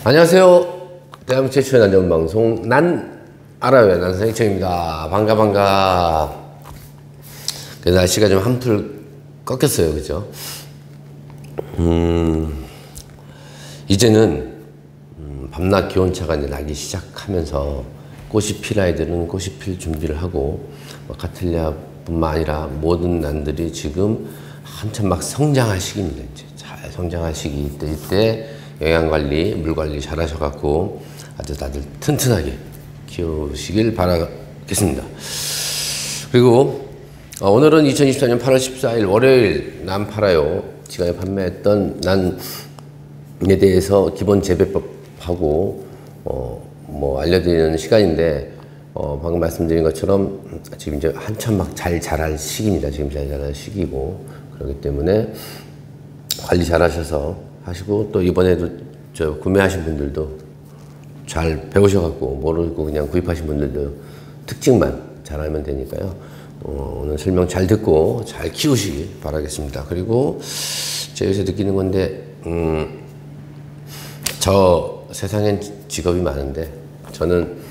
안녕하세요. 대한민국 최초의 난전 방송 난 알아요. 난선생청입니다. 반가. 그 날씨가 좀 한풀 꺾였어요. 그죠? 이제는 밤낮 기온차가 이제 나기 시작하면서 꽃이 필 아이들은 꽃이 필 준비를 하고, 카틀리아뿐만 아니라 모든 난들이 지금 한참 막 성장할 시기입니다. 이제 잘 성장할 시기. 이때 영양관리, 물관리 잘 하셔갖고 아주 다들 튼튼하게 키우시길 바라겠습니다. 그리고 오늘은 2024년 8월 14일 월요일 난 팔아요 시간에 판매했던 난에 대해서 기본 재배법하고 뭐 알려드리는 시간인데, 방금 말씀드린 것처럼 지금 이제 한참 막 잘 자랄 시기입니다. 지금 잘 자랄 시기고, 그렇기 때문에 관리 잘 하셔서 하시고, 또 이번에도 저 구매하신 분들도 잘 배우셔갖고 모르고 그냥 구입하신 분들도 특징만 잘 알면 되니까요. 오늘 설명 잘 듣고 잘 키우시기 바라겠습니다. 그리고 제가 요새 느끼는 건데, 저 세상엔 직업이 많은데 저는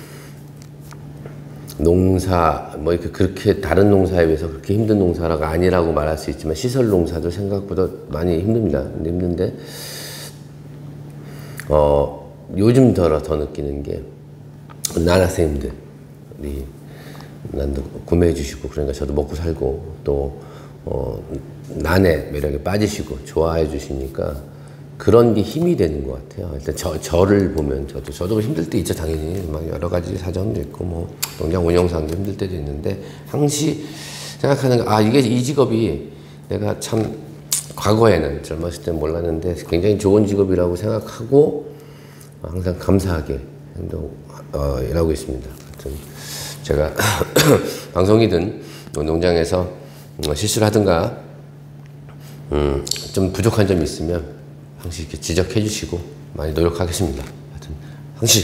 농사 뭐 이렇게 그렇게 다른 농사에 비해서 그렇게 힘든 농사가 아니라고 말할 수 있지만, 시설 농사도 생각보다 많이 힘듭니다. 근데 힘든데 요즘 더 느끼는 게, 난학생님들이 난도 구매해 주시고, 그러니까 저도 먹고 살고, 또 난의 매력에 빠지시고 좋아해 주시니까 그런 게 힘이 되는 것 같아요. 일단 저를 보면 저도 힘들 때 있죠. 당연히 막 여러 가지 사정도 있고, 뭐 농장 운영상도 힘들 때도 있는데, 항시 생각하는 거, 이게 이 직업이 내가 참 과거에는 젊었을 때 몰랐는데 굉장히 좋은 직업이라고 생각하고 항상 감사하게 일하고 있습니다. 하여튼 제가 방송이든 농장에서 실수를 하든가 좀 부족한 점이 있으면 항상 이렇게 지적해 주시고 많이 노력하겠습니다. 하여튼 항상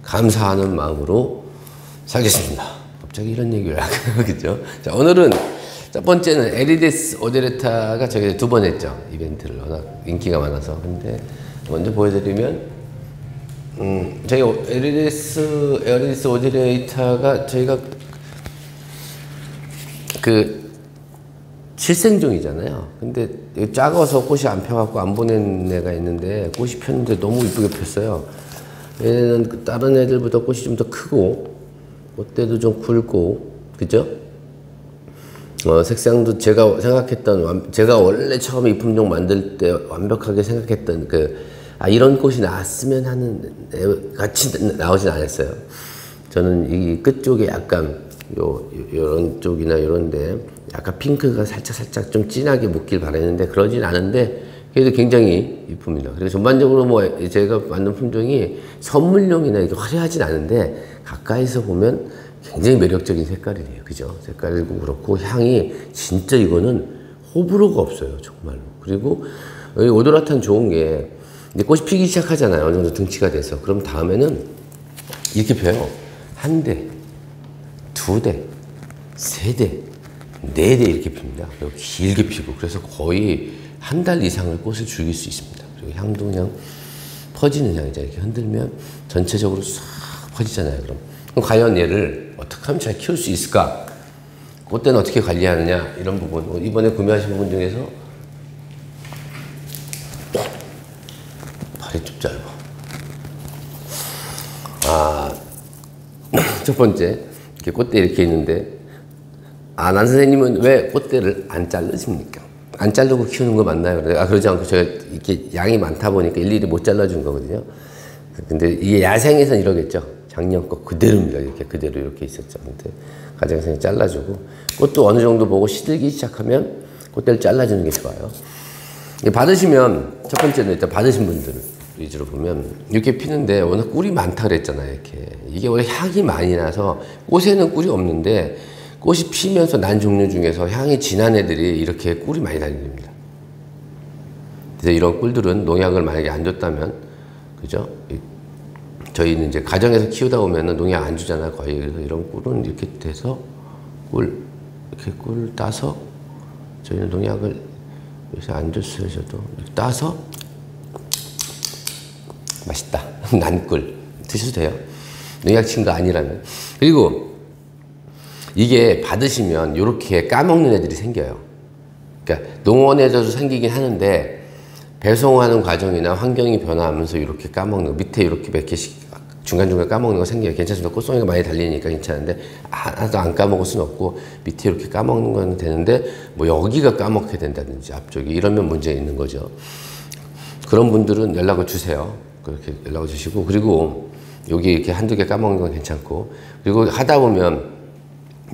감사하는 마음으로 살겠습니다. 갑자기 이런 얘기를 하겠죠. 자, 오늘은 첫 번째는 에리데스 오데레타가 저희 2번 했죠. 이벤트를 워낙 인기가 많아서. 근데 먼저 보여드리면, 저희 에리데스 오데레타가 저희가 그 실생종이잖아요. 근데 작아서 꽃이 안 펴갖고 안 보낸 애가 있는데, 꽃이 폈는데 너무 이쁘게 폈어요. 얘는 다른 애들보다 꽃이 좀 더 크고, 꽃대도 좀 굵고, 그죠? 색상도 제가 생각했던, 제가 원래 처음에 이 품종 만들 때 완벽하게 생각했던 이런 꽃이 나왔으면 하는 애 같이 나오진 않았어요. 저는 이 끝쪽에 약간 요런 쪽이나 요런데 약간 핑크가 살짝 좀 진하게 묻길 바랬는데 그러진 않은데, 그래도 굉장히 이쁩니다. 그리고 전반적으로 뭐 제가 만든 품종이 선물용이나 이렇게 화려하진 않은데 가까이서 보면 굉장히 매력적인 색깔이에요. 그죠? 색깔도 그렇고 향이 진짜, 이거는 호불호가 없어요. 정말로. 그리고 이 오도라타는 좋은 게, 이제 꽃이 피기 시작하잖아요. 어느 정도 등치가 돼서. 그럼 다음에는 이렇게 펴요. 1대, 2대, 3대, 4대 이렇게 핍니다. 그리고 길게 피고, 그래서 거의 1달 이상을 꽃을 죽일 수 있습니다. 그리고 향도 그냥 퍼지는 향이죠. 이렇게 흔들면 전체적으로 싹 퍼지잖아요. 그럼 과연 얘를 어떻게 하면 잘 키울 수 있을까? 그때는 어떻게 관리하느냐, 이런 부분. 이번에 구매하신 분 중에서 발이 좀 짧아. 첫 번째, 이렇게 꽃대 이렇게 있는데, 난 선생님은 왜 꽃대를 안 자르십니까? 안 자르고 키우는 거 맞나요? 그러지 않고 제가 이렇게 양이 많다 보니까 일일이 못 잘라준 거거든요. 근데 이게 야생에서는 이러겠죠. 작년 거 그대로입니다. 이렇게 그대로 이렇게 있었죠. 근데 가정에서 잘라주고, 꽃도 어느 정도 보고 시들기 시작하면 꽃대를 잘라주는 게 좋아요. 받으시면, 첫 번째는 일단 받으신 분들 위주로 보면 이렇게 피는데, 워낙 꿀이 많다 그랬잖아요. 이렇게 이게 원래 향이 많이 나서, 꽃에는 꿀이 없는데 꽃이 피면서 난 종류 중에서 향이 진한 애들이 이렇게 꿀이 많이 달립니다. 그래서 이런 꿀들은 농약을 만약에 안 줬다면, 그죠? 저희는 이제 가정에서 키우다 보면은 농약 안 주잖아요, 거의. 그래서 이런 꿀은 이렇게 돼서 이렇게 꿀 따서, 저희는 농약을 요새 안 줬어요. 저도 따서 맛있다. 난꿀 드셔도 돼요. 농약 친 거 아니라면. 그리고 이게 받으시면 이렇게 까먹는 애들이 생겨요. 그러니까 농원에서도 생기긴 하는데 배송하는 과정이나 환경이 변화하면서 이렇게 까먹는 거, 밑에 이렇게 몇 개씩 중간중간 까먹는 거 생겨요. 괜찮습니다. 꽃송이가 많이 달리니까 괜찮은데 하나도 안 까먹을 수는 없고 밑에 이렇게 까먹는 건 되는데 뭐 여기가 까먹게 된다든지 앞쪽이 이러면 문제 있는 거죠. 그런 분들은 연락을 주세요. 그렇게 연락을 주시고, 그리고 여기 이렇게 한두 개 까먹는 건 괜찮고, 그리고 하다 보면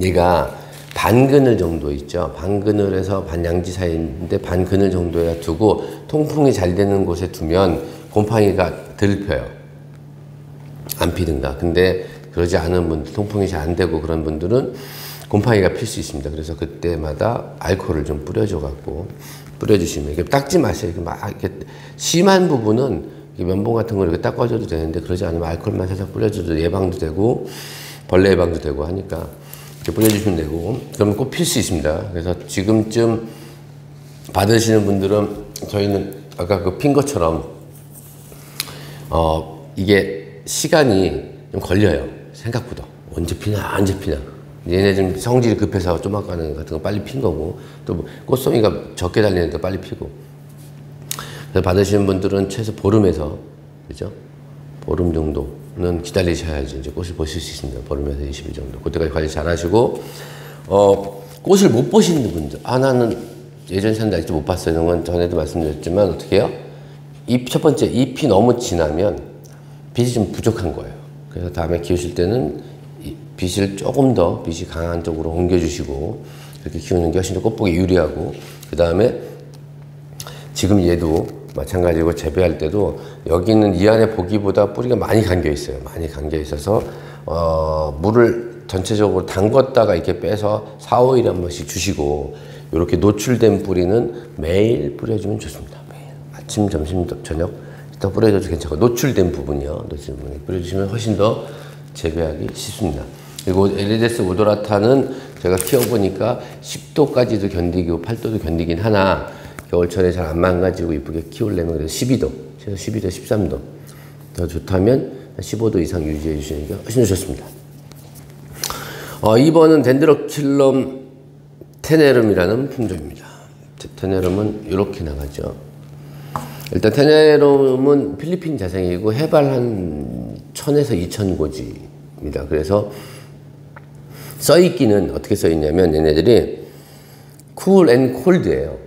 얘가 반그늘 정도 있죠. 반그늘에서 반양지 사이인데 반그늘 정도에 두고 통풍이 잘 되는 곳에 두면 곰팡이가 덜 펴요. 안 피든가. 근데 그러지 않은 분들, 통풍이 잘 안 되고 그런 분들은 곰팡이가 필 수 있습니다. 그래서 그때마다 알코올을 좀 뿌려줘갖고 뿌려주시면, 이게 닦지 마세요. 이렇게 심한 부분은 면봉 같은 걸 이렇게 닦아줘도 되는데, 그러지 않으면 알코올만 살짝 뿌려줘도 예방도 되고 벌레 예방도 되고 하니까 이렇게 뿌려주시면 되고, 그러면 꼭 필 수 있습니다. 그래서 지금쯤 받으시는 분들은 저희는 아까 그 핀 것처럼 이게 시간이 좀 걸려요. 생각보다. 언제 피나 얘네 좀 성질이 급해서 쪼막가는 같은 거 빨리 핀 거고, 또 꽃송이가 적게 달리니까 빨리 피고. 그래서 받으시는 분들은 최소 보름에서, 그죠? 보름 정도는 기다리셔야지 이제 꽃을 보실 수 있습니다. 보름에서 20일 정도. 그때까지 관리 잘 하시고, 꽃을 못 보시는 분들. 나는 예전에 샀는데 아직도 못 봤어요. 이런 건 전에도 말씀드렸지만, 어떻게 해요? 첫 번째, 잎이 너무 진하면 빛이 좀 부족한 거예요. 그래서 다음에 키우실 때는 빛을 조금 더 빛이 강한 쪽으로 옮겨주시고, 이렇게 키우는 게 훨씬 더 꽃보기 유리하고, 그 다음에 지금 얘도 마찬가지고 재배할 때도 여기는 이 안에 보기보다 뿌리가 많이 감겨 있어요. 많이 감겨 있어서 물을 전체적으로 담궜다가 이렇게 빼서 4, 5일에 한 번씩 주시고, 이렇게 노출된 뿌리는 매일 뿌려주면 좋습니다. 매일 아침, 점심, 저녁 더 뿌려줘도 괜찮고, 노출된 부분이요. 노출된 부분이 뿌려주시면 훨씬 더 재배하기 쉽습니다. 그리고 에리데스 오도라타는 제가 키워보니까 10도까지도 견디고 8도도 견디긴 하나, 겨울철에 잘 안 망가지고 이쁘게 키우려면 그래도 12도, 최소 12도, 13도 더 좋다면 15도 이상 유지해 주시는 게 훨씬 더 좋습니다. 2번은 덴드로킬럼 테네름이라는 품종입니다. 테네름은 이렇게 나가죠. 일단 테네름은 필리핀 자생이고 해발 한 1000에서 2000고지입니다. 그래서 써있기는 어떻게 써있냐면, 얘네들이 쿨 앤 콜드예요.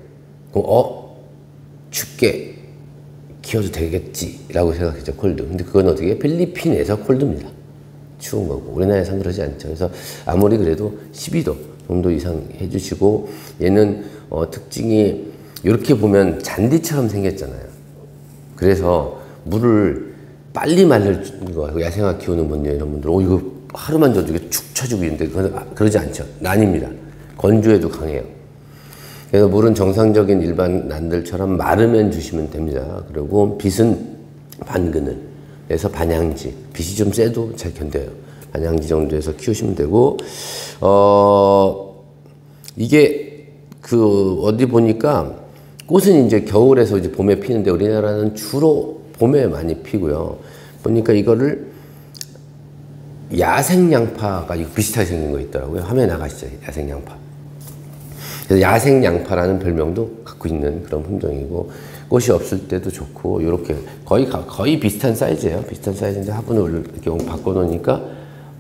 그럼 춥게 키워도 되겠지 라고 생각했죠. 콜드. 근데 그건 어떻게 필리핀에서 콜드입니다. 추운 거고 우리나라에서는 그러지 않죠. 그래서 아무리 그래도 12도 정도 이상 해주시고, 얘는 특징이 이렇게 보면 잔디처럼 생겼잖아요. 그래서 물을 빨리 말릴 거, 야생화 키우는 분들, 이런 분들, 이거 하루만 줘도 이게 축 처지고 있는데, 그러지 않죠. 난입니다. 건조에도 강해요. 그래서 물은 정상적인 일반 난들처럼 마르면 주시면 됩니다. 그리고 빛은 반그늘에서 반양지, 빛이 좀 세도 잘 견뎌요. 반양지 정도에서 키우시면 되고, 이게 어디 보니까 꽃은 이제 겨울에서 이제 봄에 피는데, 우리나라는 주로 봄에 많이 피고요. 보니까 이거를 야생양파가 비슷하게 생긴 거 있더라고요. 화면에 나가시죠, 야생양파. 그래서 야생양파라는 별명도 갖고 있는 그런 품종이고, 꽃이 없을 때도 좋고, 이렇게 거의 비슷한 사이즈예요. 비슷한 사이즈인데 화분을 이렇게 바꿔놓으니까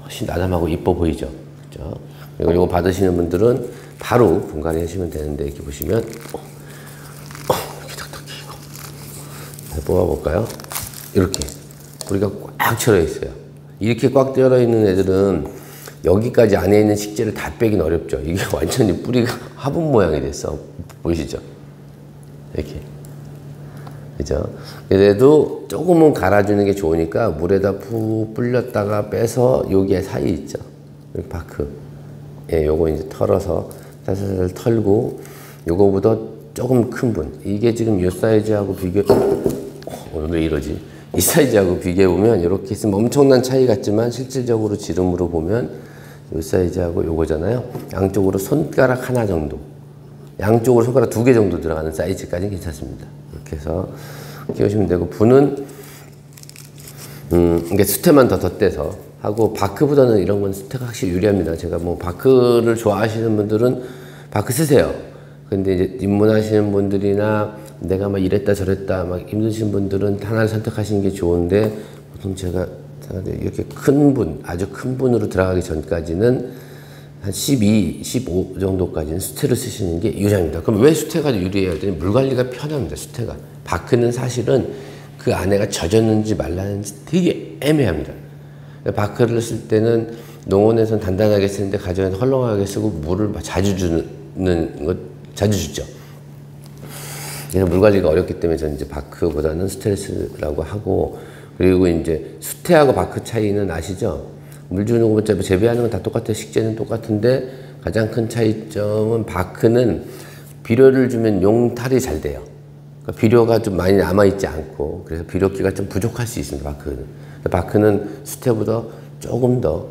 훨씬 나담하고 이뻐 보이죠. 그죠? 그리고 이거 받으시는 분들은 바로 분갈이 하시면 되는데, 이렇게 보시면 이렇게 탁탁 이거 뽑아볼까요? 이렇게 뿌리가 꽉 채려 있어요. 이렇게 꽉 채려 있는 애들은 여기까지 안에 있는 식재를 다 빼긴 어렵죠. 이게 완전히 뿌리가 화분 모양이 됐어. 보이시죠? 이렇게. 그죠? 그래도 조금은 갈아주는 게 좋으니까 물에다 푹 불렸다가 빼서 여기에 사이 있죠. 여기 바크. 예, 요거 이제 털어서 살살 털고, 요거보다 조금 큰 분. 이게 지금 요 사이즈하고 오늘 왜 이러지? 이 사이즈하고 비교해보면 이렇게 있으면 엄청난 차이 같지만, 실질적으로 지름으로 보면 이 사이즈하고 요거잖아요. 양쪽으로 손가락 하나 정도, 양쪽으로 손가락 2개 정도 들어가는 사이즈까지 괜찮습니다. 이렇게 해서 키우시면 되고, 분은 이게 수태만 더 덧대서 하고, 바크보다는 이런 건 수태가 확실히 유리합니다. 제가 뭐 바크를 좋아하시는 분들은 바크 쓰세요. 근데 이제 입문하시는 분들이나 내가 막 이랬다 저랬다 막 힘드신 분들은 하나를 선택하시는 게 좋은데, 보통 제가 이렇게 큰 분, 아주 큰 분으로 들어가기 전까지는 한 12, 15 정도까지는 수태를 쓰시는 게 유리합니다. 그럼 왜 수태가 유리해야 되냐? 물 관리가 편합니다, 수태가. 바크는 사실은 그 안에가 젖었는지 말랐는지 되게 애매합니다. 바크를 쓸 때는 농원에서는 단단하게 쓰는데 가정에서 헐렁하게 쓰고 물을 자주 주는 것, 자주 주죠. 그래서 물 관리가 어렵기 때문에 저는 이제 바크보다는 스트레스라고 하고, 그리고 이제 수태하고 바크 차이는 아시죠? 물 주는 거 재배하는 건 다 똑같아요. 식재는 똑같은데 가장 큰 차이점은 바크는 비료를 주면 용탈이 잘 돼요. 그러니까 비료가 좀 많이 남아있지 않고, 그래서 비료기가 좀 부족할 수 있습니다, 바크는. 바크는 수태보다 조금 더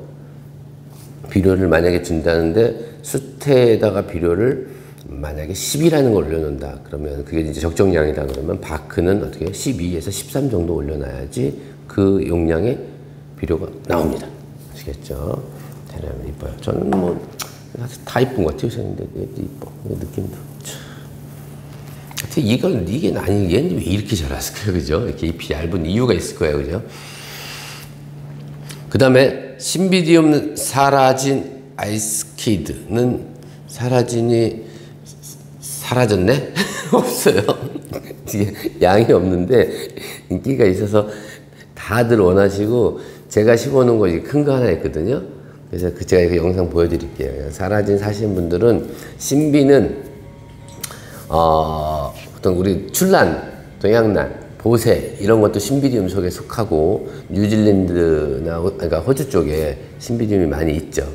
비료를 만약에 준다는데, 수태에다가 비료를 만약에 10이라는 걸 올려놓는다 그러면 그게 이제 적정량이다 그러면 바크는 어떻게 12에서 13 정도 올려놔야지 그 용량의 비료가 나옵니다. 아시겠죠? 대략 이뻐요. 저는 뭐 다 이쁜 것 같아요. 근데 이뻐. 느낌도. 이게 아니, 얘는 왜 이렇게 자랐을까요? 그죠? 이렇게 잎이 얇은 이유가 있을 거예요. 그죠? 그 다음에 신비디움 사라진 아이스키드는 사라진이 사라졌네? 없어요. 양이 없는데 인기가 있어서 다들 원하시고, 제가 심어놓은 거 큰 거 하나 있거든요. 그래서 제가 이거 영상 보여드릴게요. 사라진 사시는 분들은 신비는 보통 우리 출란, 동양란, 보세 이런 것도 신비디움 속에 속하고, 뉴질랜드나 그러니까 호주 쪽에 신비디움이 많이 있죠.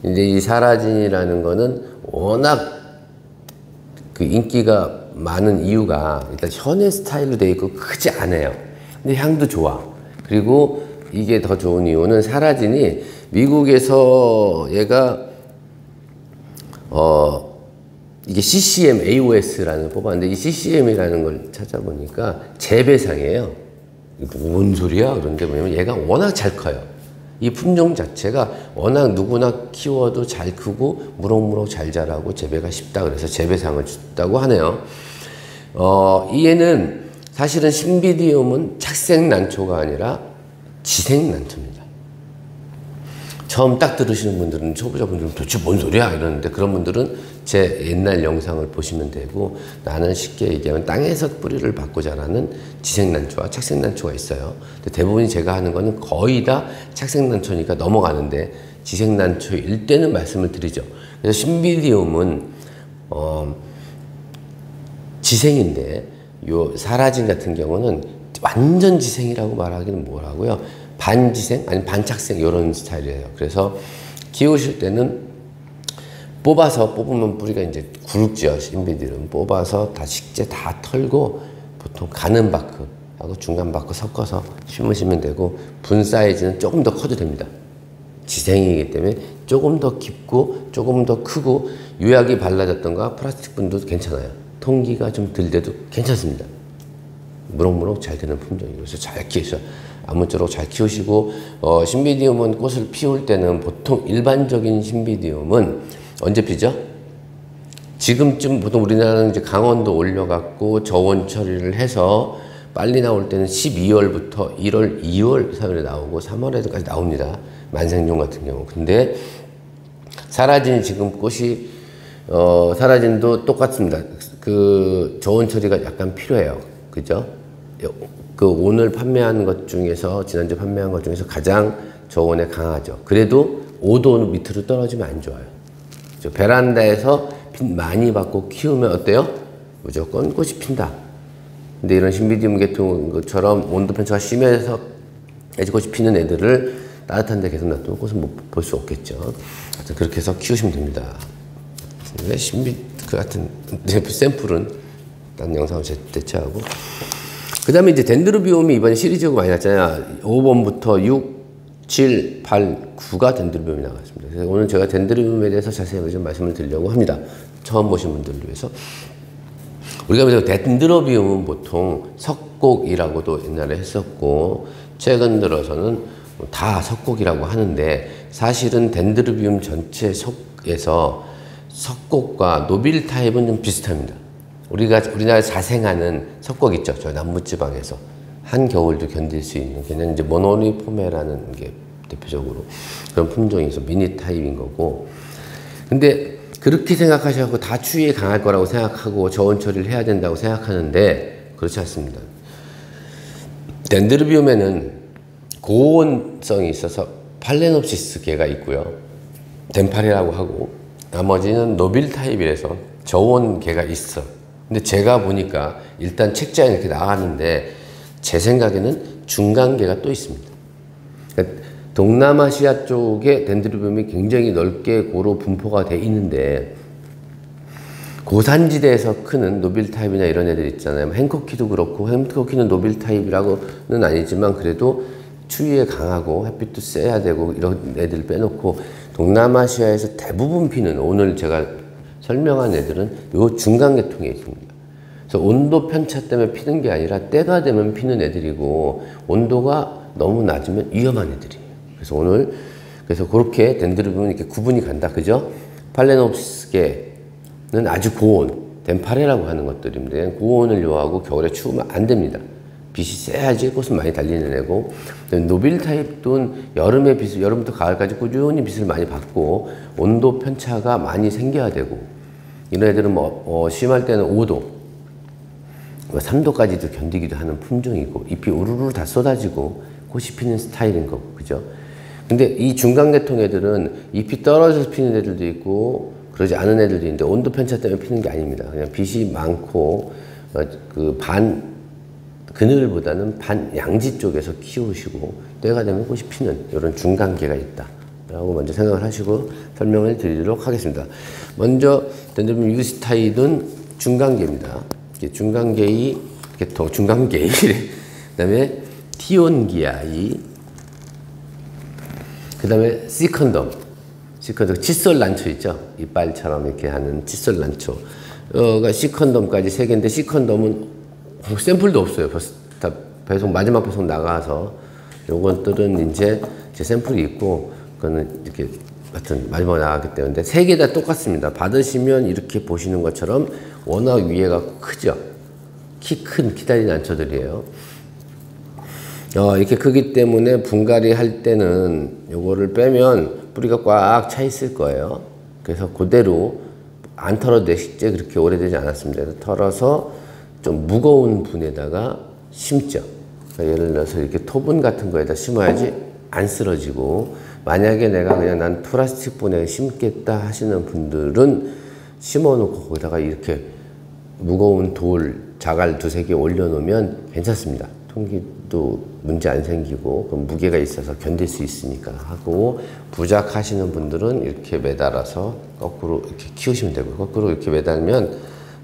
근데 이 사라진이라는 거는 워낙 그 인기가 많은 이유가 일단 현의 스타일로 되어 있고 크지 않아요. 근데 향도 좋아. 그리고 이게 더 좋은 이유는 사라진이 미국에서 얘가 이게 CCM, AOS라는 걸 뽑았는데, 이 CCM이라는 걸 찾아보니까 재배상이에요. 뭔 소리야? 그런데 뭐냐면 얘가 워낙 잘 커요. 이 품종 자체가 워낙 누구나 키워도 잘 크고 무럭무럭 잘 자라고 재배가 쉽다 그래서 재배상을 줬다고 하네요. 얘는 사실은 신비디움은 착색난초가 아니라 지색난초입니다. 처음 딱 들으시는 분들은, 초보자분들은 도대체 뭔 소리야 이러는데, 그런 분들은 제 옛날 영상을 보시면 되고, 나는 쉽게 얘기하면 땅에서 뿌리를 받고 자라는 지색난초와 착색난초가 있어요. 근데 대부분이 제가 하는 거는 거의 다 착색난초니까 넘어가는데, 지색난초일 때는 말씀을 드리죠. 그래서 신비디움은 지생인데, 요 사라진 같은 경우는 완전 지생이라고 말하기는 뭐라고요. 반지생 아니 반착생 이런 스타일이에요. 그래서 키우실 때는 뽑으면 뿌리가 이제 굵죠. 신비디움 뽑아서 다 식재 다 털고, 보통 가는 바크하고 중간 바크 섞어서 심으시면 되고, 분 사이즈는 조금 더 커도 됩니다. 지생이기 때문에 조금 더 깊고 조금 더 크고, 유약이 발라졌던가 플라스틱 분도 괜찮아요. 통기가 좀 들 때도 괜찮습니다. 무럭무럭 잘 되는 품종이에요. 그래서 잘 키우셔. 아무쪼록 잘 키우시고, 신비디움은 꽃을 피울 때는 보통 일반적인 신비디움은 언제 피죠? 지금쯤 보통 우리나라는 이제 강원도 올려갖고 저온 처리를 해서 빨리 나올 때는 12월부터 1월, 2월, 3월에 나오고 3월에까지 나옵니다. 만생종 같은 경우. 근데 사라진 지금 꽃이 사라진도 똑같습니다. 그 저온 처리가 약간 필요해요. 그죠? 그 오늘 판매한 것 중에서, 지난주 판매한 것 중에서 가장 저온에 강하죠. 그래도 5도 밑으로 떨어지면 안 좋아요. 베란다에서 빛 많이 받고 키우면 어때요? 무조건 꽃이 핀다. 근데 이런 신비디움 계통 것처럼 온도 편차가 심해서 애지꽃이 피는 애들을 따뜻한 데 계속 놔두면 꽃은 못 볼 수 없겠죠. 하여튼 그렇게 해서 키우시면 됩니다. 그 같은 샘플은 딴 영상을 대체하고, 그 다음에 이제 덴드로비움이 이번에 시리즈가 많이 났잖아요. 5번부터 6, 7, 8, 9가 덴드로비움이 나왔습니다. 그래서 오늘 제가 덴드로비움에 대해서 자세히 좀 말씀을 드리려고 합니다. 처음 보신 분들을 위해서. 우리가 그래서 덴드로비움은 보통 석곡이라고도 옛날에 했었고 최근 들어서는 다 석곡이라고 하는데 사실은 덴드로비움 전체 속에서 석곡과 노빌 타입은 좀 비슷합니다. 우리나라 자생하는 석곡 있죠. 저 남부지방에서 한겨울도 견딜 수 있는 걔는 이제 모노리포메라는 게 대표적으로 그런 품종이 있어 미니 타입인 거고. 근데 그렇게 생각하셔서 다 추위에 강할 거라고 생각하고 저온 처리를 해야 된다고 생각하는데 그렇지 않습니다. 덴드로비움에는 고온성이 있어서 팔레놉시스 개가 있고요. 덴파리라고 하고 나머지는 노빌 타입이라서 저온 개가 있어. 근데 제가 보니까 일단 책자에 이렇게 나왔는데 제 생각에는 중간계가 또 있습니다. 그러니까 동남아시아 쪽에 덴드로비움이 굉장히 넓게 고로 분포가 돼 있는데 고산지대에서 크는 노빌 타입이나 이런 애들 있잖아요. 행코키도 그렇고 행코키는 노빌 타입이라고는 아니지만 그래도 추위에 강하고 햇빛도 쐬야 되고 이런 애들 빼놓고 동남아시아에서 대부분 피는 오늘 제가 설명한 애들은 요 중간 계통에 있습니다. 그래서 온도 편차 때문에 피는 게 아니라 때가 되면 피는 애들이고 온도가 너무 낮으면 위험한 애들이에요. 그래서 그렇게 덴드로비움은 이렇게 구분이 간다. 그죠? 팔레놉시스계는 아주 고온, 덴파레라고 하는 것들인데 고온을 요하고 겨울에 추우면 안 됩니다. 빛이 쎄야지 꽃은 많이 달리는 애고 노빌 타입도 여름부터 가을까지 꾸준히 빛을 많이 받고 온도 편차가 많이 생겨야 되고 이런 애들은 심할 때는 5도, 3도까지도 견디기도 하는 품종이고 잎이 우르르 다 쏟아지고 꽃이 피는 스타일인 거고 그죠? 근데 이 중간 계통 애들은 잎이 떨어져서 피는 애들도 있고 그러지 않은 애들도 있는데 온도 편차 때문에 피는 게 아닙니다. 그냥 빛이 많고 그늘보다는 반양지 쪽에서 키우시고 때가 되면 꽃이 피는 이런 중간계가 있다 라고 먼저 생각을 하시고 설명을 드리도록 하겠습니다. 먼저 덴드로비움 유스타이드는 중간계입니다. 중간계의 계통, 중간계의 그 다음에 티온기아이 그 다음에 시컨덤 칫솔 난초 있죠? 이빨처럼 이렇게 하는 칫솔 난초가 시컨덤까지 3개인데 시컨덤은 샘플도 없어요. 다 배송 마지막 배송 나가서 요것들은 이제 제 샘플이 있고 그거는 이렇게 하여튼 마지막에 나갔기 때문에 3개 다 똑같습니다. 받으시면 이렇게 보시는 것처럼 워낙 위에가 크죠. 키 큰 키다리 난초들이에요. 이렇게 크기 때문에 분갈이 할 때는 요거를 빼면 뿌리가 꽉 차 있을 거예요. 그래서 그대로 안 털어도 실제 그렇게 오래되지 않았습니다. 그래서 털어서 좀 무거운 분에다가 심죠. 그러니까 예를 들어서 이렇게 토분 같은 거에다 심어야지 안 쓰러지고 만약에 내가 그냥 난 플라스틱 분에 심겠다 하시는 분들은 심어놓고 거기다가 이렇게 무거운 자갈 2-3개 올려놓으면 괜찮습니다. 통기도 문제 안 생기고 그럼 무게가 있어서 견딜 수 있으니까 하고 부작하시는 분들은 이렇게 매달아서 거꾸로 이렇게 키우시면 되고 거꾸로 이렇게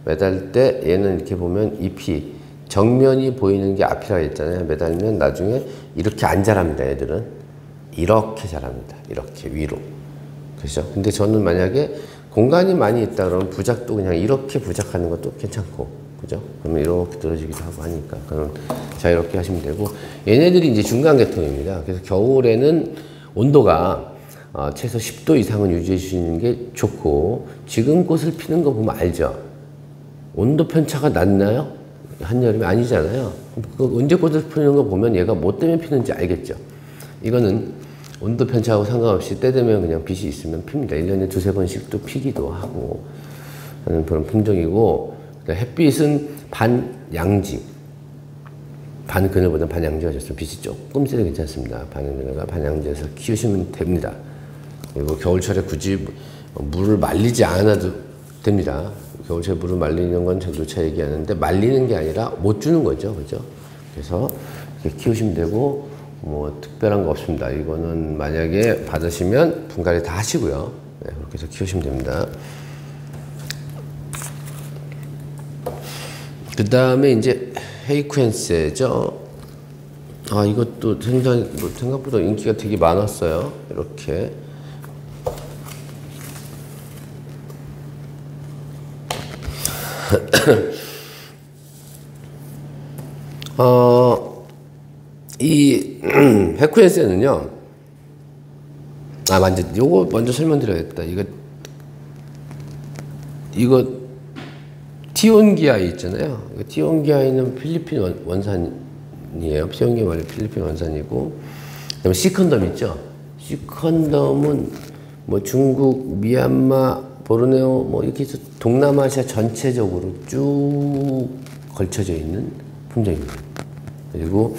매달 때 얘는 이렇게 보면 잎이 정면이 보이는 게 앞이라 했잖아요. 매달면 나중에 이렇게 안 자랍니다. 얘들은 이렇게 자랍니다. 이렇게 위로. 그죠? 근데 저는 만약에 공간이 많이 있다 그러면 부작도 그냥 이렇게 부작하는 것도 괜찮고 그죠? 그러면 이렇게 들어지기도 하고 하니까 그럼 자유롭게 하시면 되고 얘네들이 이제 중간 계통입니다. 그래서 겨울에는 온도가 최소 10도 이상은 유지해 주시는 게 좋고 지금 꽃을 피는 거 보면 알죠? 온도 편차가 낮나요? 한여름이 아니잖아요. 언제 꽃을 피는 거 보면 얘가 뭐 때문에 피는지 알겠죠? 이거는 온도 편차하고 상관없이 때 되면 그냥 빛이 있으면 핍니다. 1년에 2-3번씩 또 피기도 하고 하는 그런 품종이고 햇빛은 반양지 반그늘보다 반양지가 좋습니다. 빛이 조금 세도 괜찮습니다. 반그늘과 반양지에서 키우시면 됩니다. 그리고 겨울철에 굳이 물을 말리지 않아도 됩니다. 겨울철에 물을 말리는 건 저조차 얘기하는데 말리는 게 아니라 못 주는 거죠. 그죠? 그래서 이렇게 키우시면 되고 뭐 특별한 거 없습니다. 이거는 만약에 받으시면 분갈이 다 하시고요. 네, 그렇게 해서 키우시면 됩니다. 그 다음에 이제 헤이쿠엔세죠. 이것도 생각보다 인기가 되게 많았어요. 이렇게. 이 헤쿠엔세는요. 먼저 요거 먼저 설명드려야겠다. 이거 티온기아이 있잖아요. 티온기아이는 필리핀 원산이에요. 티온기아이 필리핀 원산이고, 그다음에 시컨덤 있죠. 시컨덤은 뭐 중국, 미얀마, 보르네오 뭐 이렇게 해서 동남아시아 전체적으로 쭉 걸쳐져 있는 품종입니다. 그리고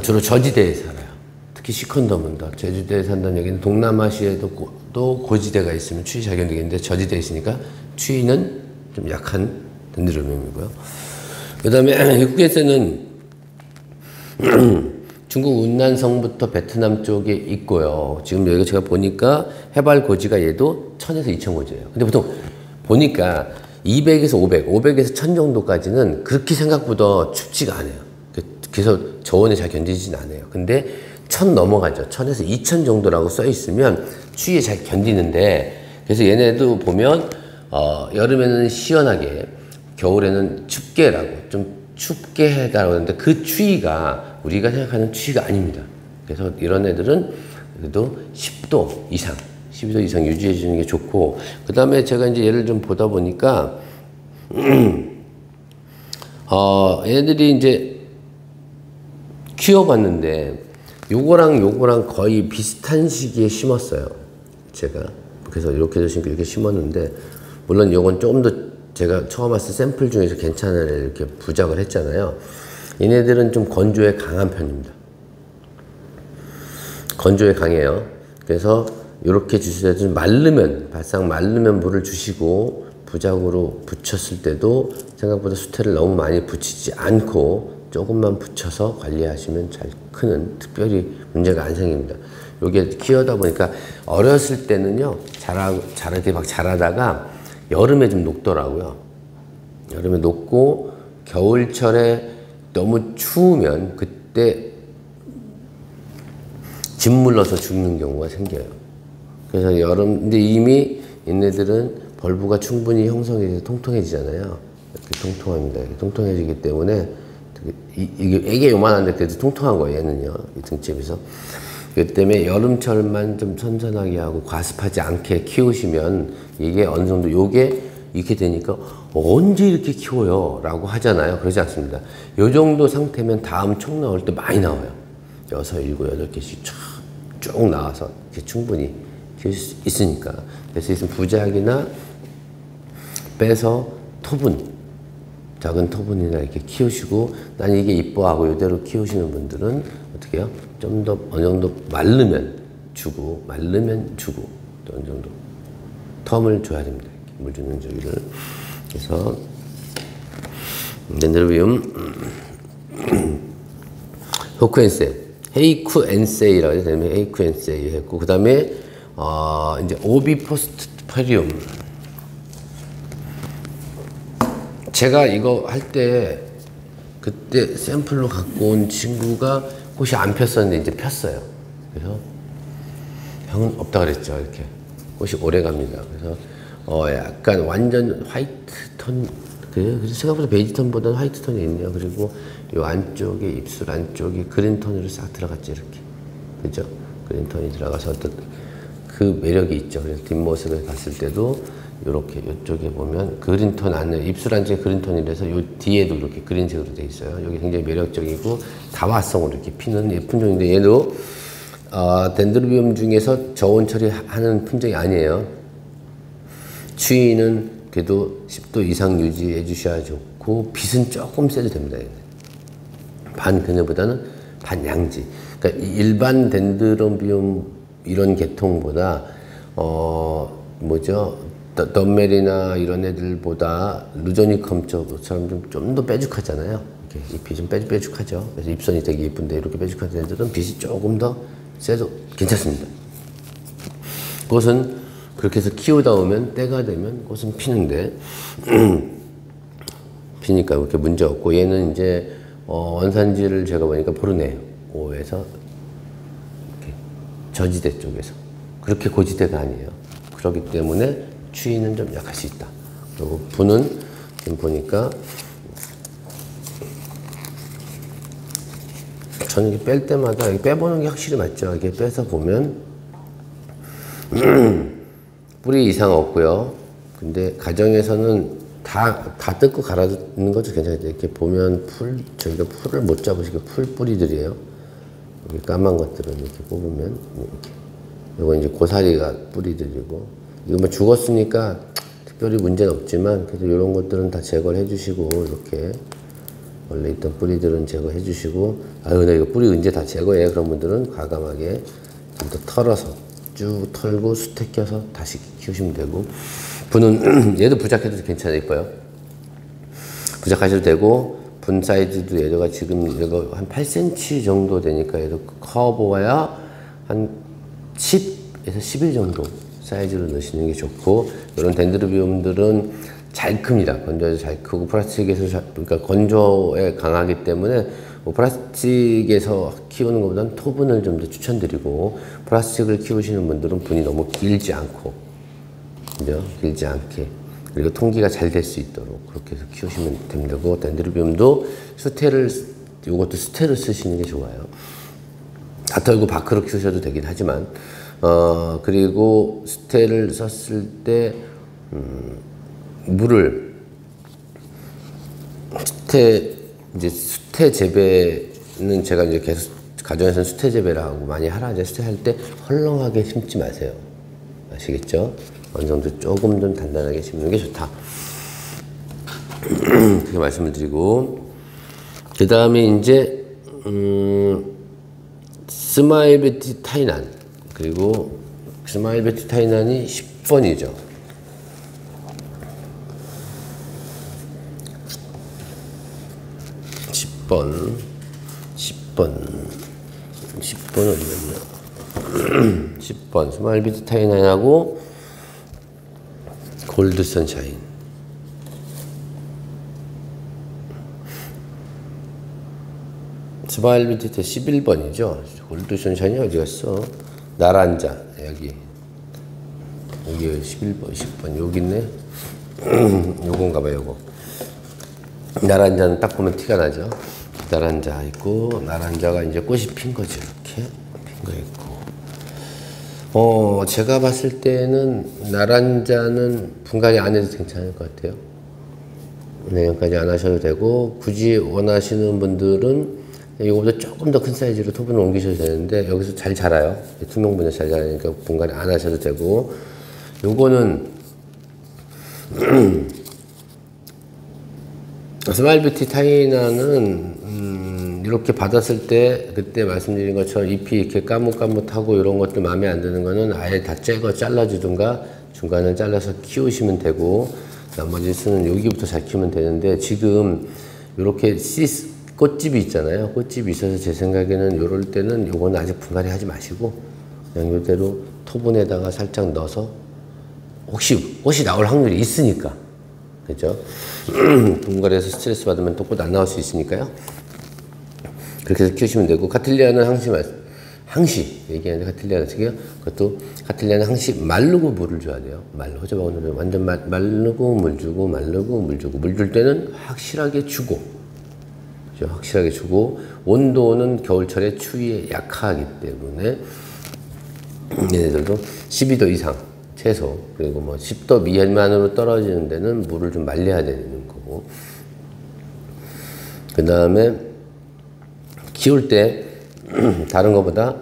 주로 저지대에 살아요. 특히 시컨덤은 더 제주도에 산다는 얘기는 동남아시아에도 또 고지대가 있으면 추위 잘 견디겠는데 저지대에 있으니까 추위는 좀 약한 덴드로비움이고요. 그 다음에 헤쿠엔세는 중국 운난성부터 베트남 쪽에 있고요. 지금 여기 제가 보니까 해발 고지가 얘도 1000에서 2000 고지예요. 근데 보통 보니까 200에서 500에서 1000 정도까지는 그렇게 생각보다 춥지가 않아요. 그래서 저온에 잘 견디진 않아요. 근데 1000 넘어가죠. 1000에서 2000 정도라고 써 있으면 추위에 잘 견디는데, 그래서 얘네도 보면 여름에는 시원하게, 겨울에는 춥게라고, 좀 춥게 해달라고 하는데 그 추위가 우리가 생각하는 추위가 아닙니다. 그래서 이런 애들은 그래도 10도 이상, 12도 이상 유지해 주는 게 좋고, 그 다음에 제가 이제 얘를 좀 보다 보니까 얘네들이 이제 키워봤는데 요거랑 거의 비슷한 시기에 심었어요. 제가 그래서 이렇게 심고 이렇게 심었는데, 물론 요건 조금 더 제가 처음 왔을 샘플 중에서 괜찮은 애를 이렇게 부작을 했잖아요. 얘네들은 좀 건조에 강한 편입니다. 건조에 강해요. 그래서 이렇게 주실 때도 마르면, 바싹 마르면 물을 주시고, 부작으로 붙였을 때도 생각보다 수태를 너무 많이 붙이지 않고 조금만 붙여서 관리하시면 잘 크는, 특별히 문제가 안 생깁니다. 요게 키우다 보니까 어렸을 때는요, 자라게 막 자라다가 여름에 좀 녹더라고요. 여름에 녹고 겨울철에 너무 추우면 그때 짓물러서 죽는 경우가 생겨요. 그래서 근데 이미 얘네들은 벌브가 충분히 형성이 돼서 통통해지잖아요. 이렇게 통통합니다. 이렇게 통통해지기 때문에 이게 요만한데 그래도 통통한 거예요, 얘는요. 이 등집에서. 그 때문에 여름철만 좀 선선하게 하고 과습하지 않게 키우시면 이게 어느 정도, 요게 이렇게 되니까 언제 이렇게 키워요? 라고 하잖아요. 그러지 않습니다. 요 정도 상태면 다음 총 나올 때 많이 나와요. 6, 7, 8개씩 쭉 나와서 이렇게 충분히 키울 수 있으니까. 그래서 있으면 부작이나 빼서 토분, 작은 토분이나 이렇게 키우시고, 난 이게 이뻐하고 이대로 키우시는 분들은 어떻게 해요? 좀 더 어느 정도 마르면 주고, 또 어느 정도 텀을 줘야 됩니다. 물 주는 저기를. 그래서 덴드로비움 헤이쿠엔세이라고 해서 헤이쿠엔세이 했고, 그 다음에 이제 오비포스테리움. 제가 이거 할 때 그때 샘플로 갖고 온 친구가 꽃이 안 폈었는데 이제 폈어요. 그래서 형은 없다 그랬죠. 이렇게 꽃이 오래 갑니다. 그래서 약간 완전 화이트 톤, 그래서 생각보다 베이지 톤보다는 화이트 톤이 있네요. 그리고 요 안쪽에, 입술 안쪽이 그린 톤으로 싹 들어갔죠. 이렇게, 그죠? 그린 톤이 들어가서 어떤 그 매력이 있죠. 그래서 뒷모습을 봤을 때도 요렇게 이쪽에 보면 그린 톤 안에, 입술 안쪽에 그린 톤이라서 요 뒤에도 이렇게 그린색으로 돼 있어요. 여기 굉장히 매력적이고 다화성으로 이렇게 피는 예쁜 종인데, 얘도 덴드로비움 중에서 저온 처리하는 품종이 아니에요. 추위는 그래도 10도 이상 유지해 주셔야 좋고, 빛은 조금 세도 됩니다. 반 그네보다는 반 양지. 그러니까 일반 덴드로비움 이런 계통보다 덤멜이나 이런 애들보다 루저니컴처럼 좀 더 빼죽하잖아요. 이렇게 잎이 좀 빼죽하죠. 그래서 잎선이 되게 예쁜데, 이렇게 빼죽한 애들은 빛이 조금 더 세도 괜찮습니다. 꽃은 그렇게 해서 키우다 오면, 때가 되면 꽃은 피는데 피니까 그렇게 문제 없고, 얘는 이제 원산지를 제가 보니까 보르네오에서 이렇게 저지대 쪽에서, 그렇게 고지대가 아니에요. 그렇기 때문에 추위는 좀 약할 수 있다. 그리고 분은 지금 보니까 저는 이게 뺄 때마다 빼보는 게 확실히 맞죠. 이게 빼서 보면 뿌리 이상 없고요. 근데 가정에서는 다 뜯고 갈아넣는 것도 괜찮아요. 이렇게 보면 저희가 풀을 못 잡으시게 풀 뿌리들이에요. 여기 까만 것들은 이렇게 뽑으면 이렇게. 이거 이제 고사리가 뿌리들이고, 이거 뭐 죽었으니까 특별히 문제는 없지만 그래도 이런 것들은 다 제거를 해주시고, 이렇게 원래 있던 뿌리들은 제거해 주시고, 아유 나 이거 뿌리 언제 다 제거해? 그런 분들은 과감하게 좀 더 털어서 쭉 털고 수태 껴서 다시 키우시면 되고, 분은 얘도 부작해도 괜찮아요. 이뻐요. 부작하셔도 되고, 분 사이즈도 얘가 지금 얘가 한 8cm 정도 되니까 얘도 커 보아야 한 10에서 11 정도 사이즈로 넣으시는 게 좋고, 이런 덴드로비움들은 잘 큽니다. 건조해서 잘 크고, 플라스틱에서 그러니까 건조에 강하기 때문에 뭐 플라스틱에서 키우는 것보다는 토분을 좀 더 추천드리고, 플라스틱을 키우시는 분들은 분이 너무 길지 않고, 그죠? 길지 않게, 그리고 통기가 잘 될 수 있도록 그렇게 해서 키우시면 되고, 덴드로비움도 요것도 수태를 쓰시는 게 좋아요. 다 털고 밖으로 키우셔도 되긴 하지만, 그리고 수태를 썼을 때 물을 수태 재배는 제가 이제 계속 가정에서는 수태 재배를 하고 많이 하라 이제 수태할 때 헐렁하게 심지 마세요. 아시겠죠? 어느 정도 조금 좀 단단하게 심는 게 좋다. 그렇게 말씀을 드리고, 그 다음에 이제 스마일 뷰티 타이난, 그리고 스마일 뷰티 타이난이 10번이죠. 10번 어디였냐? 10번 스마일 뷰티 타이난하고 골드 선샤인. 스마일 뷰티 때 11번이죠. 골드 선샤인이 어디 갔어? 나란자, 여기 11번, 10번, 여기 있네. 요건가 봐요, 요거. 나란자는 딱 보면 티가 나죠. 나란자 있고, 나란자가 이제 꽃이 핀 거죠. 이렇게 핀 거 있고. 제가 봤을 때는 나란자는 분갈이 안 해도 괜찮을 것 같아요. 내년까지 안 하셔도 되고, 굳이 원하시는 분들은 이거보다 조금 더 큰 사이즈로 토분을 옮기셔도 되는데, 여기서 잘 자라요. 투명분에 잘 자라니까 분갈이 안 하셔도 되고, 요거는 스마일 뷰티 타이난은 이렇게 받았을 때 그때 말씀드린 것처럼 잎이 이렇게 까뭇까뭇하고 이런 것들 마음에 안 드는 거는 아예 다 잘라주든가 중간을 잘라서 키우시면 되고, 나머지 수는 여기부터 잘 키우면 되는데, 지금 이렇게 꽃집이 있잖아요. 꽃집이 있어서 제 생각에는 이럴 때는 요거는 아직 분갈이 하지 마시고 그냥 이대로 토분에다가 살짝 넣어서, 혹시 꽃이 나올 확률이 있으니까, 그죠? 분갈이에서 스트레스 받으면 또 꽃 안 나올 수 있으니까요. 그렇게 해서 키우시면 되고, 카틸리아는 항시 얘기하는데, 카틸리아는 어떻게 해요? 그것도 카틸리아는 항시 마르고 물을 줘야 돼요. 호접하고 완전 마르고 물 주고, 마르고 물 주고, 물 줄 때는 확실하게 주고, 그죠? 확실하게 주고, 온도는 겨울철에 추위에 약하기 때문에 얘네들도 12도 이상 최소, 그리고 뭐 10도 미만으로 떨어지는 데는 물을 좀 말려야 되는 거고, 그 다음에 키울 때 다른 것보다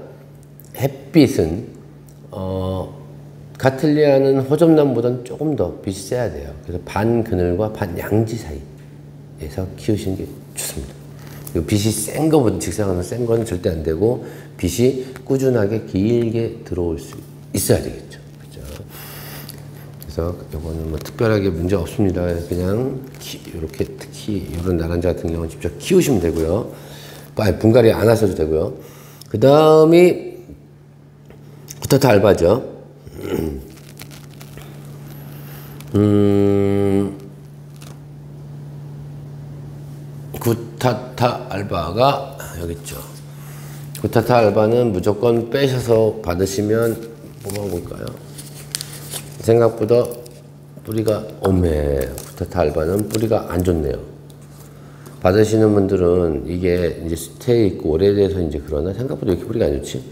햇빛은 카틸리아는 호접나무보다는 조금 더 빛이 세야 돼요. 그래서 반 그늘과 반 양지 사이에서 키우시는 게 좋습니다. 그리고 빛이 센 거보다, 직사광선 센 거는 절대 안 되고, 빛이 꾸준하게 길게 들어올 수 있어야 되겠죠. 그래서 이거는 뭐 특별하게 문제 없습니다. 그냥 이렇게 특히 이런 나란자 같은 경우는 직접 키우시면 되고요. 분갈이 안 하셔도 되고요. 그 다음이 구타타 알바죠. 구타타 알바가 여기 있죠. 구타타 알바는 무조건 빼셔서 받으시면 뭐가 볼까요? 생각보다 뿌리가 구타타 알바는 뿌리가 안 좋네요. 받으시는 분들은 이게 이제 스테이 있고 오래돼서 이제 그러나 생각보다 왜 이렇게 뿌리가 안 좋지?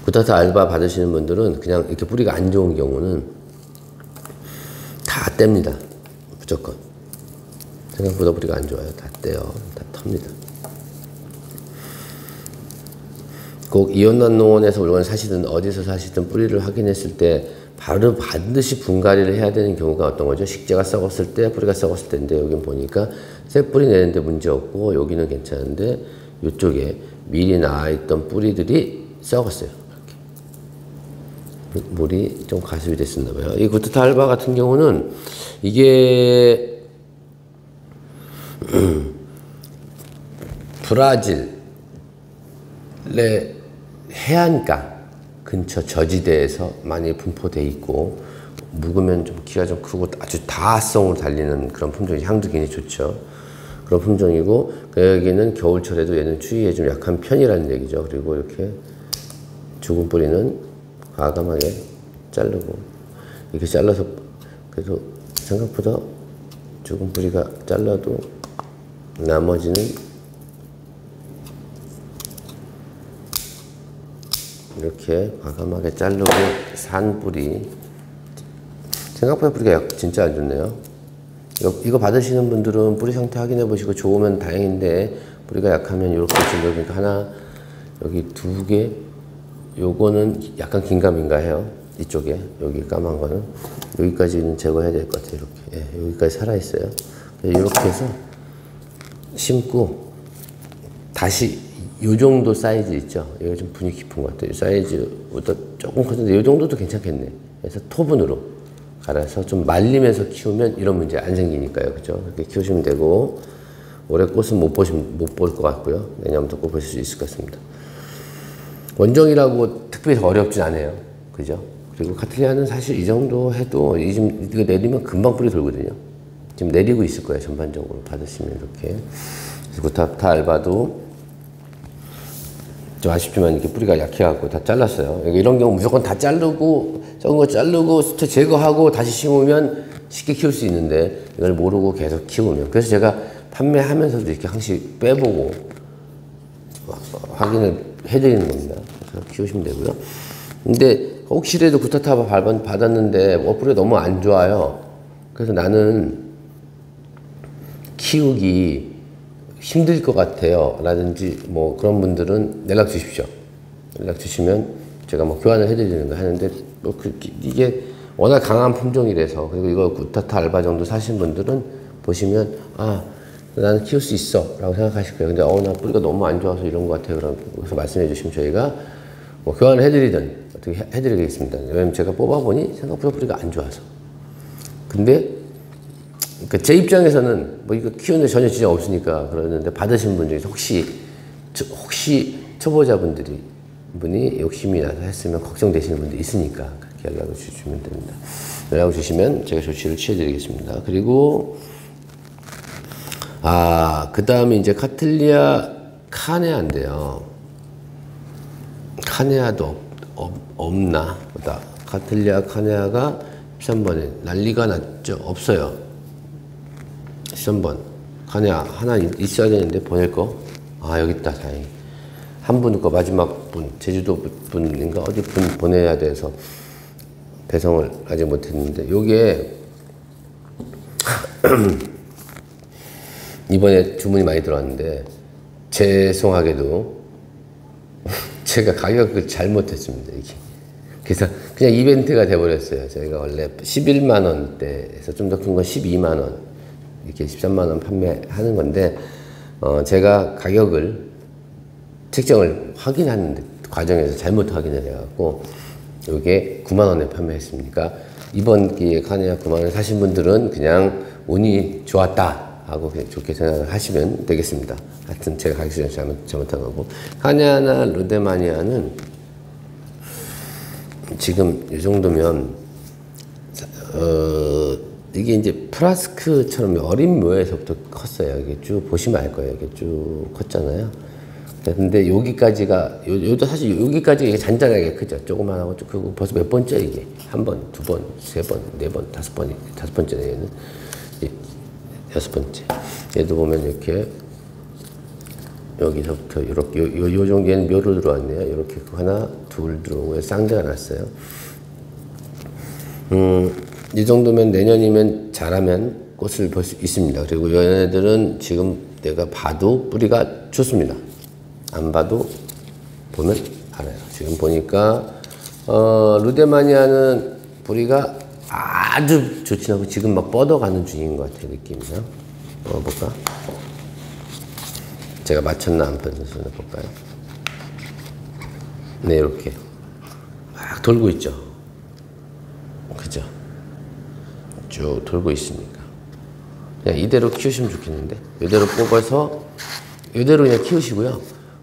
구타타 알바 받으시는 분들은 그냥 이렇게 뿌리가 안 좋은 경우는 다 뗍니다. 무조건. 생각보다 뿌리가 안 좋아요. 다 떼요. 다 텁니다. 꼭 이온난 농원에서 물건 사시든 어디서 사시든 뿌리를 확인했을 때 바로 반드시 분갈이를 해야 되는 경우가 어떤 거죠? 식재가 썩었을 때, 뿌리가 썩었을 때인데 여기 보니까 새 뿌리 내는데 문제 없고 여기는 괜찮은데 이쪽에 미리 나와있던 뿌리들이 썩었어요. 이렇게. 물이 좀 가습이 됐었나 봐요. 이 구타타 알바 같은 경우는 이게 브라질의 해안가 근처 저지대에서 많이 분포돼 있고 묵으면 좀 키가 좀 크고 아주 다성을 달리는 그런 품종이 향도 굉장히 좋죠. 그런 품종이고 여기는 겨울철에도 얘는 추위에 좀 약한 편이라는 얘기죠. 그리고 이렇게 죽은 뿌리는 과감하게 자르고 이렇게 잘라서 그래도 생각보다 죽은 뿌리가 잘라도 나머지는 이렇게 과감하게 자르고 산 뿌리 생각보다 뿌리가 진짜 안 좋네요. 이거 받으시는 분들은 뿌리 상태 확인해 보시고 좋으면 다행인데 뿌리가 약하면 이렇게 지금 여기 하나 여기 두 개 요거는 약간 긴가민가 해요. 이쪽에 여기 까만 거는 여기까지는 제거해야 될 것 같아요. 이렇게 여기까지 살아 있어요. 이렇게 해서 심고 다시 요 정도 사이즈 있죠. 여기가 좀 분위기 깊은 것 같아요. 사이즈보다 조금 커졌는데 요 정도도 괜찮겠네. 그래서 토분으로 갈아서 좀 말리면서 키우면 이런 문제 안 생기니까요. 그죠? 이렇게 키우시면 되고 올해 꽃은 못 볼 것 같고요. 내년부터 꼭 보실 수 있을 것 같습니다. 원종이라고 특별히 어렵진 않아요. 그죠? 그리고 카틀리아는 사실 이 정도 해도 이거 내리면 금방 뿌리 돌거든요. 지금 내리고 있을 거예요. 전반적으로 받으시면 이렇게. 구타타 알바도 좀 아쉽지만 이렇게 뿌리가 약해갖고 다 잘랐어요. 이런 경우 무조건 다 자르고 적은 거 자르고 수채 제거하고 다시 심으면 쉽게 키울 수 있는데 이걸 모르고 계속 키우면 그래서 제가 판매하면서도 이렇게 항상 빼보고 확인을 해드리는 겁니다. 그래서 키우시면 되고요. 근데 혹시라도 구타타 받았는데 뿌리가 너무 안 좋아요. 그래서 나는 키우기 힘들 것 같아요 라든지 뭐 그런 분들은 연락 주십시오. 연락 주시면 제가 뭐 교환을 해드리는 거 하는데 뭐 이게 워낙 강한 품종이라서 그리고 이거 구타타 알바 정도 사신 분들은 보시면 아 나는 키울 수 있어 라고 생각하실 거예요. 근데 나 뿌리가 너무 안 좋아서 이런 것 같아요. 그래서 말씀해 주시면 저희가 뭐 교환을 해드리든 어떻게 해드리겠습니다. 왜냐면 제가 뽑아보니 생각보다 뿌리가 안 좋아서. 근데 그러니까 제 입장에서는 뭐 이거 키우는 전혀 지장 없으니까 그러는데 받으신 분 중에서 혹시 초보자분들이 분이 욕심이 나서 했으면 걱정되시는 분들이 있으니까 그렇게 연락을 주시면 됩니다. 연락을 주시면 제가 조치를 취해드리겠습니다. 그리고 그 다음에 이제 카틀리아 카네아인데요. 카네아도 없나 보다. 카틀리아 카네아가 13번에 난리가 났죠. 없어요. 13번 카네아 하나 있어야 되는데 보낼 거 여기 있다. 다행히 한 분 거 마지막 분 제주도 분인가 어디 분 보내야 돼서 배송을 아직 못했는데 요게 이번에 주문이 많이 들어왔는데 죄송하게도 제가 가격을 잘못했습니다. 이게 그래서 그냥 이벤트가 돼버렸어요. 저희가 원래 11만 원대에서 좀 더 큰 건 12만 원 이렇게 13만 원 판매하는 건데 제가 가격을 책정을 확인하는 과정에서 잘못 확인을 해갖고 이게 9만 원에 판매했습니까? 이번 기회에 카네아 9만 원에 사신 분들은 그냥 운이 좋았다 하고 그냥 좋게 생각을 하시면 되겠습니다. 하여튼 제가 가격 잘못한 거고 카네아나 루데마니아는 지금 이 정도면 이게 이제 프라스크처럼 어린 묘에서부터 컸어요. 이게 쭉 보시면 알 거예요. 이게 쭉 컸잖아요. 근데 여기까지가, 요도 사실 여기까지 이게 잔잔하게 크죠. 조그만하고 쭉 크고 벌써 몇 번째 이게. 한 번, 두 번, 세 번, 네 번, 다섯 번째네, 얘는. 6번째. 얘도 보면 이렇게 여기서부터 이렇게 요 정도 얘는 묘로 들어왔네요. 이렇게 하나, 둘 들어오고 쌍대가 났어요. 이 정도면 내년이면 잘하면 꽃을 볼 수 있습니다. 그리고 얘네들은 지금 내가 봐도 뿌리가 좋습니다. 안 봐도 보면 알아요. 지금 보니까 루데마니아는 뿌리가 아주 좋지 않고 지금 막 뻗어가는 중인 것 같아요. 느낌이요. 볼까? 제가 맞췄나 안 맞췄나 볼까요? 네, 이렇게 막 돌고 있죠. 그죠? 쭉 돌고 있으니까 그냥 이대로 키우시면 좋겠는데, 이대로 뽑아서 이대로 그냥 키우시고요.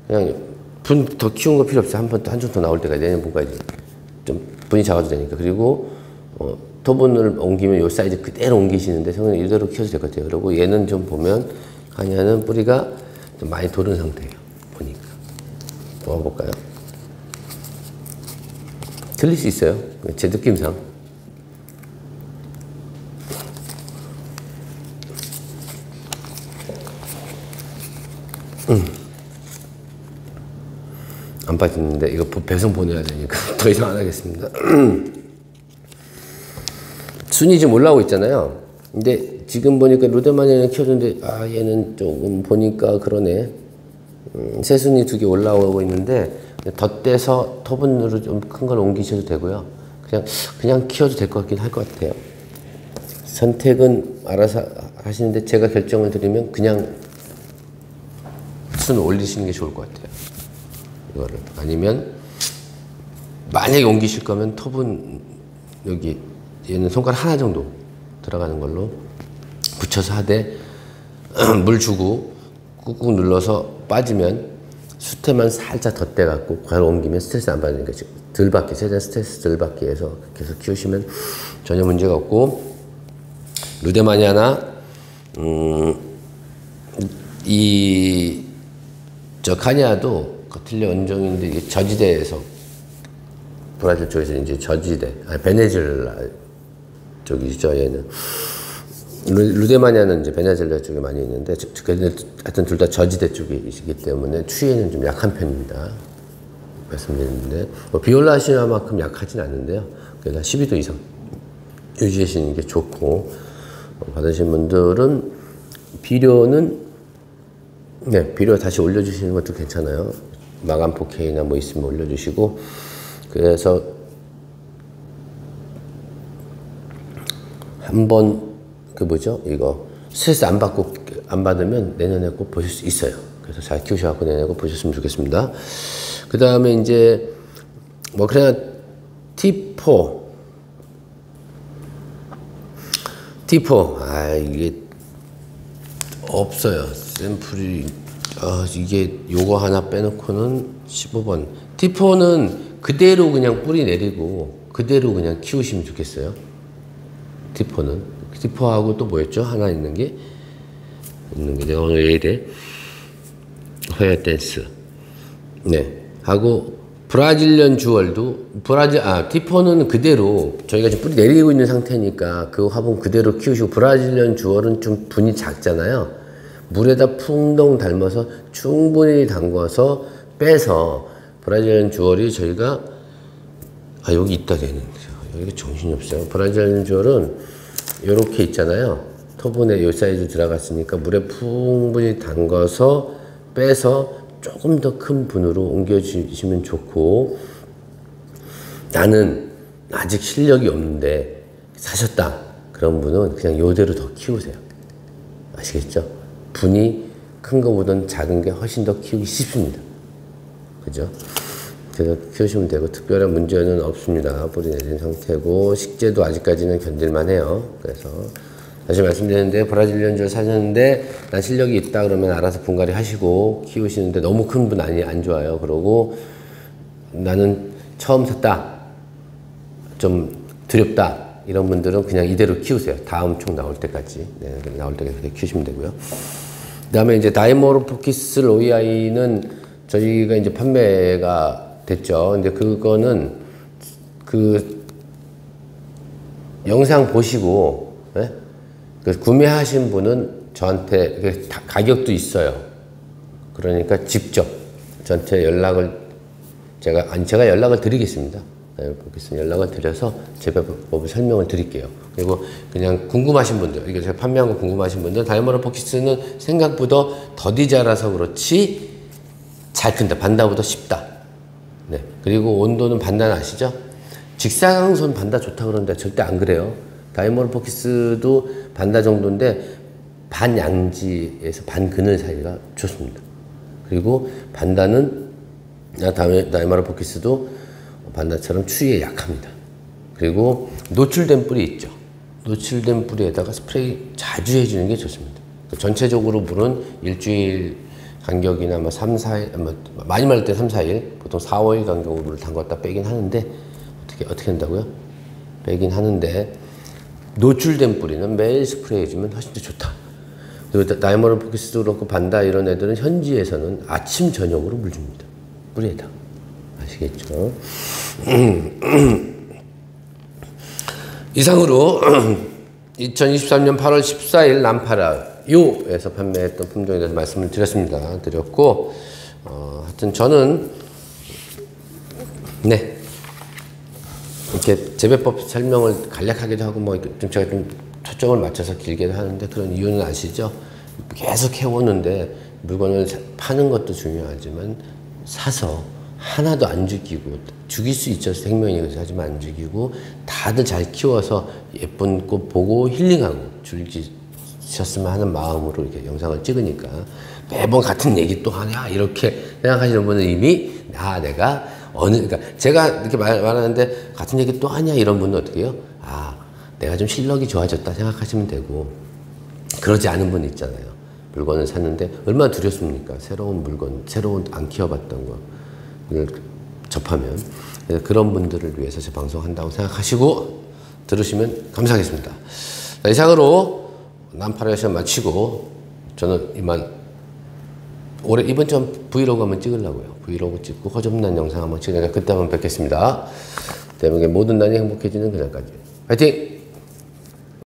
그냥 분 더 키운 거 필요 없어요. 한 점 더 나올 때까지 내년 봄까지 좀 분이 작아도 되니까. 그리고 토분을 옮기면 요 사이즈 그대로 옮기시는데 성은 이대로 키워도 될 것 같아요. 그리고 얘는 좀 보면 가냐는 뿌리가 좀 많이 도른 상태예요. 보니까 뽑아볼까요? 틀릴 수 있어요. 제 느낌상. 안 빠지는데 이거 배송 보내야 되니까 더 이상 안 하겠습니다. 순이 지금 올라오고 있잖아요. 근데 지금 보니까 루데마니아는 키워줬는데 얘는 조금 보니까 그러네. 새순이 2개 올라오고 있는데 덧대서 토분으로 좀 큰 걸 옮기셔도 되고요. 그냥 키워도 될 것 같긴 할 것 같아요. 선택은 알아서 하시는데 제가 결정을 드리면 그냥 순 올리시는 게 좋을 것 같아요. 이거를. 아니면 만약에 옮기실 거면 톱은 여기 얘는 손가락 하나 정도 들어가는 걸로 붙여서 하되 물 주고 꾹꾹 눌러서 빠지면 수태만 살짝 덧대 갖고 바로 옮기면 스트레스 안 받으니까 덜 받게, 최대한 스트레스 덜 받게 해서 계속 키우시면 전혀 문제가 없고, 루데마니아나 저 카니아도 거틀레 원종인데 이게 저지대에서 브라질 쪽에서 이제 저지대, 베네수엘라 쪽이죠. 얘는 루데마니아는 이제 베네수엘라 쪽에 많이 있는데, 하여튼 둘 다 저지대 쪽이기 때문에 추위에는 좀 약한 편입니다. 말씀드렸는데 비올라시아만큼 약하진 않는데요. 그래서 12도 이상 유지하시는 게 좋고, 받으신 분들은 비료는 비료 다시 올려주시는 것도 괜찮아요. 마감 포케이나 뭐 있으면 올려주시고, 그래서 한번 이거 스트레스 안 받으면 내년에 꼭 보실 수 있어요. 그래서 잘 키우셔갖고 내년에 꼭 보셨으면 좋겠습니다. 그 다음에 이제 그냥 T4 이게 없어요. 샘플이 이게 요거 하나 빼놓고는 15번 T4는 그대로 그냥 뿌리 내리고 그대로 그냥 키우시면 좋겠어요. T4하고 또 뭐였죠? 하나 있는 게 내가 오늘 왜 이래? 헤어 댄스 하고 브라질리언 주얼도 T4는 그대로 저희가 지금 뿌리 내리고 있는 상태니까 그 화분 그대로 키우시고, 브라질리언 주얼은 좀 분이 작잖아요. 물에다 풍덩 담아서 충분히 담궈서 빼서, 브라질리언 주얼이 저희가 여기 있다 되는 여기 정신이 없어요. 브라질리언 주얼은 이렇게 있잖아요. 토분에 요 사이즈 들어갔으니까 물에 충분히 담궈서 빼서 조금 더 큰 분으로 옮겨주시면 좋고, 나는 아직 실력이 없는데 사셨다 그런 분은 그냥 요대로 더 키우세요. 아시겠죠? 분이 큰 거보다는 작은 게 훨씬 더 키우기 쉽습니다. 그죠? 그래서 키우시면 되고 특별한 문제는 없습니다. 뿌리 내린 상태고 식재도 아직까지는 견딜만 해요. 그래서 다시 말씀드리는데, 브라질리언 줄 사셨는데 난 실력이 있다 그러면 알아서 분갈이 하시고 키우시는데, 너무 큰 분 안 좋아요. 그러고 나는 처음 샀다, 좀 두렵다 이런 분들은 그냥 이대로 키우세요. 다음 총 나올 때까지. 나올 때까지 키우시면 되고요. 그 다음에 이제 다이모르포키스 로이아이는 저희가 이제 판매가 됐죠. 근데 그거는 영상 보시고 구매하신 분은 저한테 가격도 있어요. 그러니까 직접 저한테 제가 연락을 드리겠습니다. 연락을 드려서 재배법을 설명을 드릴게요. 그리고 그냥 궁금하신 분들, 이거 제가 판매한 거 궁금하신 분들, 다이머로 포키스는 생각보다 더디 자라서 그렇지 잘 큰다. 반다보다 쉽다. 네. 그리고 온도는 반다는 아시죠? 직사광선 반다 좋다 그러는데 절대 안 그래요. 다이머로 포키스도 반다 정도인데 반양지에서 반그늘 사이가 좋습니다. 그리고 반다는 다이머로 포키스도 반다처럼 추위에 약합니다. 그리고 노출된 뿌리 있죠. 노출된 뿌리에다가 스프레이 자주 해주는 게 좋습니다. 전체적으로 물은 일주일 간격이나 뭐 3, 4일, 많이 마를 때 3, 4일, 보통 4, 5일 간격으로 물을 담갔다 빼긴 하는데, 어떻게 한다고요? 빼긴 하는데, 노출된 뿌리는 매일 스프레이 해주면 훨씬 더 좋다. 그리고 다이머로 포키스도 그렇고 반다 이런 애들은 현지에서는 아침, 저녁으로 물 줍니다. 뿌리에다. 아시겠죠? 이상으로 2023년 8월 14일 남파라요에서 판매했던 품종에 대해서 말씀을 드렸고, 하여튼 저는, 네. 이렇게 재배법 설명을 간략하게도 하고, 좀 제가 좀 초점을 맞춰서 길게도 하는데, 그런 이유는 아시죠? 계속 해오는데, 물건을 파는 것도 중요하지만, 사서 하나도 안 죽이고, 죽일 수 있죠. 생명이니까 하지만 안 죽이고, 다들 잘 키워서 예쁜 꽃 보고 힐링하고 즐기셨으면 하는 마음으로 이렇게 영상을 찍으니까, 매번 같은 얘기 또 하냐? 이렇게 생각하시는 분은 이미, 내가 그러니까 제가 이렇게 말하는데 같은 얘기 또 하냐? 이런 분은 어떻게 해요? 내가 좀 실력이 좋아졌다 생각하시면 되고, 그러지 않은 분 있잖아요. 물건을 샀는데 얼마나 두렵습니까? 새로운 물건, 안 키워봤던 거 접하면. 그래서 그런 분들을 위해서 제 방송한다고 생각하시고 들으시면 감사하겠습니다. 자, 이상으로 남파라 시험 마치고 저는 이번 주 브이로그 한번 찍으려고요. 브이로그 찍고 허접난 영상 한번 찍으니까 그때 한번 뵙겠습니다. 대한민국의 모든 난이 행복해지는 그날까지. 화이팅!